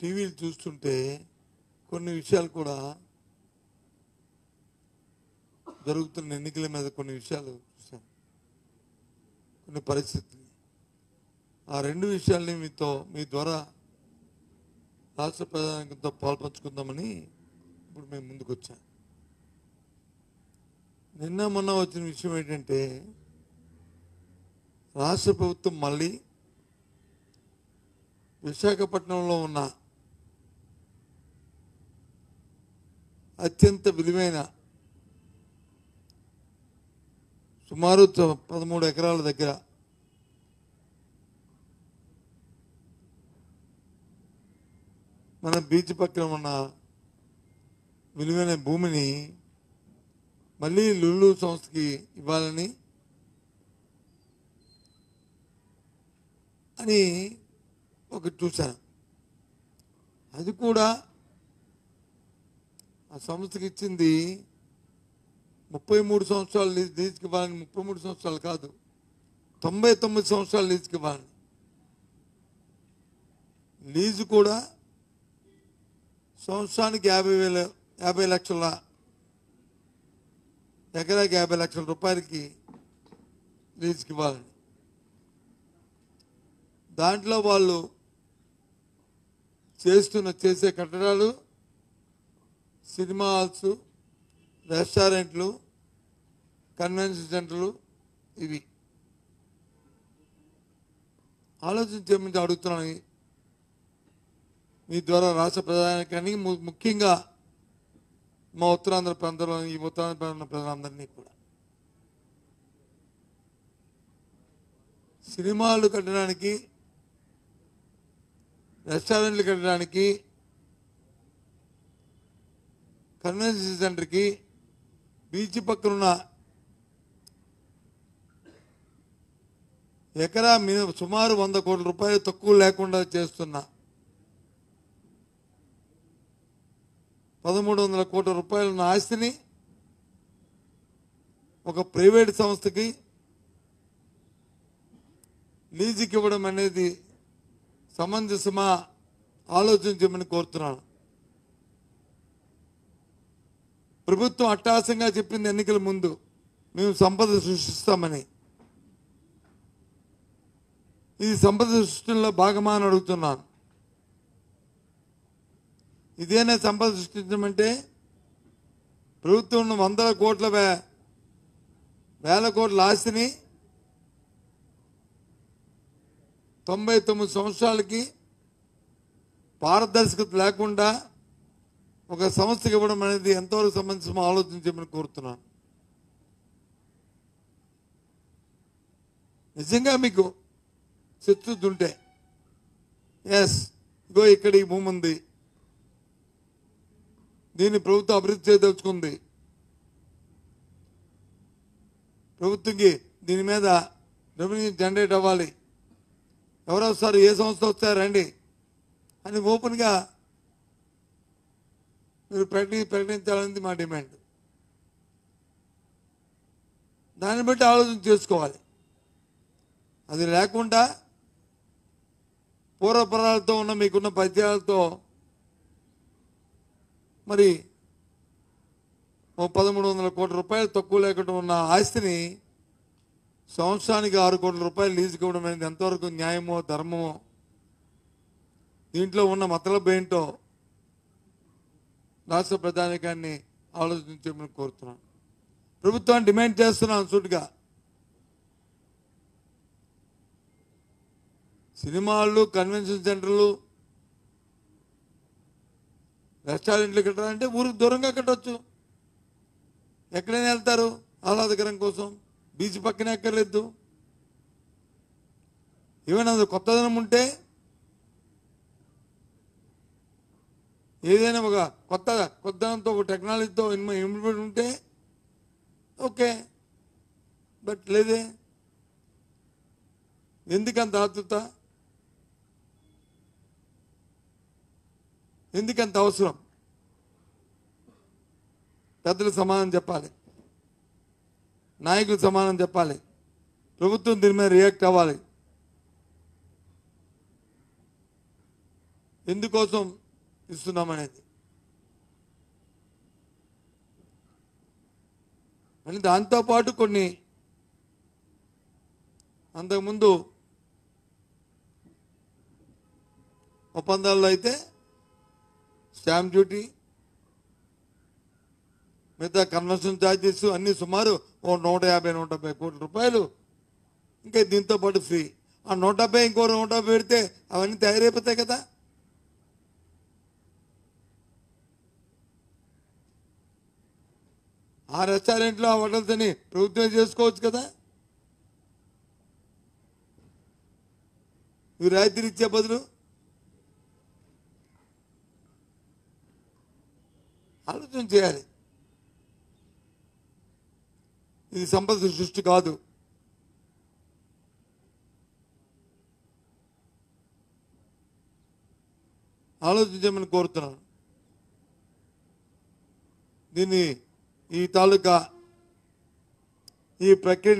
టీవీలు చూస్తుంటే కొన్ని విషయాలు కూడా జరుగుతున్న ఎన్నికల మీద కొన్ని విషయాలు చూశాను, కొన్ని పరిస్థితులు. ఆ రెండు విషయాల్ని మీ ద్వారా రాష్ట్ర ప్రధానితో పాల్పంచుకుందామని ఇప్పుడు మేము ముందుకు వచ్చాం. నిన్న మొన్న వచ్చిన విషయం ఏంటంటే, రాష్ట్ర ప్రభుత్వం మళ్ళీ విశాఖపట్నంలో ఉన్న అత్యంత విలువైన సుమారు 13 ఎకరాల దగ్గర మన బీచ్ పక్కన ఉన్న విలువైన భూమిని మళ్ళీ లులు సంస్థకి ఇవ్వాలని అని ఒకటి చూశాను. అది కూడా ఆ సంస్థకి ఇచ్చింది 33 సంవత్సరాలు లీజుకి ఇవ్వాలని. 33 సంవత్సరాలు కాదు, 99 సంవత్సరాలు లీజుకి ఇవ్వాలని. లీజు కూడా సంవత్సరానికి 50 లక్షల, ఎకరాకి 50 లక్షల రూపాయలకి లీజుకి ఇవ్వాలని. దాంట్లో వాళ్ళు చేసే కట్టడాలు, సినిమా హాల్స్, రెస్టారెంట్లు, కన్వెన్షన్ సెంటర్లు, ఇవి ఆలోచించేమని అడుగుతున్నాను మీ ద్వారా రాష్ట్ర ప్రధానికానికి, ముఖ్యంగా మా ఉత్తరాంధ్ర ప్రాంతంలో ఈ ఉత్తరాంధ్ర ప్రాంతంలో ప్రజలందరినీ కూడా. సినిమాలు కట్టడానికి, రెస్టారెంట్లు కట్టడానికి, కన్వెన్షన్ సెంటర్కి, బీచ్ పక్కనున్న ఎకరా సుమారు 100 కోట్ల రూపాయలు తక్కువ లేకుండా చేస్తున్న 1300 కోట్ల రూపాయలున్న ఆస్తిని ఒక ప్రైవేట్ సంస్థకి లీజుకి ఇవ్వడం అనేది సమంజసమా ఆలోచించమని కోరుతున్నాను. ప్రభుత్వం అట్టహాసంగా చెప్పింది ఎన్నికల ముందు, మేము సంపద సృష్టిస్తామని. ఇది సంపద సృష్టిలో భాగమా అని అడుగుతున్నాను. ఇదేనా సంపద సృష్టించమంటే? ప్రభుత్వం 100 కోట్ల, 1000 కోట్ల ఆస్తిని 99 సంవత్సరాలకి పారదర్శకత లేకుండా ఒక సంస్థకి ఇవ్వడం అనేది ఎంతవరకు సంబంధించి ఆలోచించమని కోరుతున్నాను. నిజంగా మీకు చిత్తశుద్ధి ఉంటే, ఎస్ ఇగో ఇక్కడ ఈ భూమి ఉంది, దీన్ని ప్రభుత్వం అభివృద్ధి చేయదలుచుకుంది, ప్రభుత్వంకి దీని మీద రెవెన్యూ జనరేట్ అవ్వాలి, ఎవరు వస్తారు, ఏ సంస్థ వస్తారు రండి అని ఓపెన్గా మీరు ప్రకటించాలనేది మా డిమాండ్. దాన్ని బట్టి ఆలోచన చేసుకోవాలి. అది లేకుండా పూర్వపరాలతో ఉన్న మీకున్న పరిచయాలతో మరి 1300 కోట్ల రూపాయలు తక్కువ లేకుండా ఉన్న ఆస్తిని సంవత్సరానికి 6 కోట్ల రూపాయలు లీజుకి ఇవ్వడం అనేది ఎంతవరకు న్యాయమో ధర్మమో, దీంట్లో ఉన్న మతలబు ఏంటో రాష్ట్ర ప్రధానికాన్ని ఆలోచించమని కోరుతున్నాను. ప్రభుత్వాన్ని డిమాండ్ చేస్తున్నాను సూటిగా. సినిమాలు, కన్వెన్షన్ సెంటర్లు, రెస్టారెంట్లు కట్టాలంటే ఊరికి దూరంగా కట్టవచ్చు. ఎక్కడైనా వెళ్తారు ఆహ్లాదకరం కోసం, బీచ్ పక్కనే ఎక్కర్లేదు. ఏమైనా కొత్తదనం ఉంటే, ఏదైనా ఒక కొత్తదనంతో, ఒక టెక్నాలజీతో ఇంప్లిమెంట్ ఉంటే ఓకే, బట్ లేదే. ఎందుకంత ఆతృత, ఎందుకంత అవసరం? పెద్దలు సమాధానం చెప్పాలి, నాయకులు సమాధానం చెప్పాలి, ప్రభుత్వం దీని మీద రియాక్ట్ అవ్వాలి. ఎందుకోసం ఇస్తున్నామనేది. అని దాంతోపాటు కొన్ని అంతకుముందు ఒప్పందాల్లో అయితే స్టాంప్ డ్యూటీ, మిగతా కన్వర్షన్ ఛార్జెస్ అన్నీ సుమారు 150-170 కోట్ల రూపాయలు. ఇంకా దీంతో పాటు ఫ్రీ. ఆ 170 ఇంకో 150 పెడితే అవన్నీ తయారైపోతాయి కదా. ఆ రెస్టారెంట్లో ఆ హోటల్స్ అని ప్రభుత్వం చేసుకోవచ్చు కదా. ఇవి రాయితీలు ఇచ్చే బదులు ఆలోచన చేయాలి. ఇది సంపద సృష్టి కాదు. ఆలోచించమని కోరుతున్నాను. దీన్ని ఈ తాలూకా ఈ ప్రక్రియని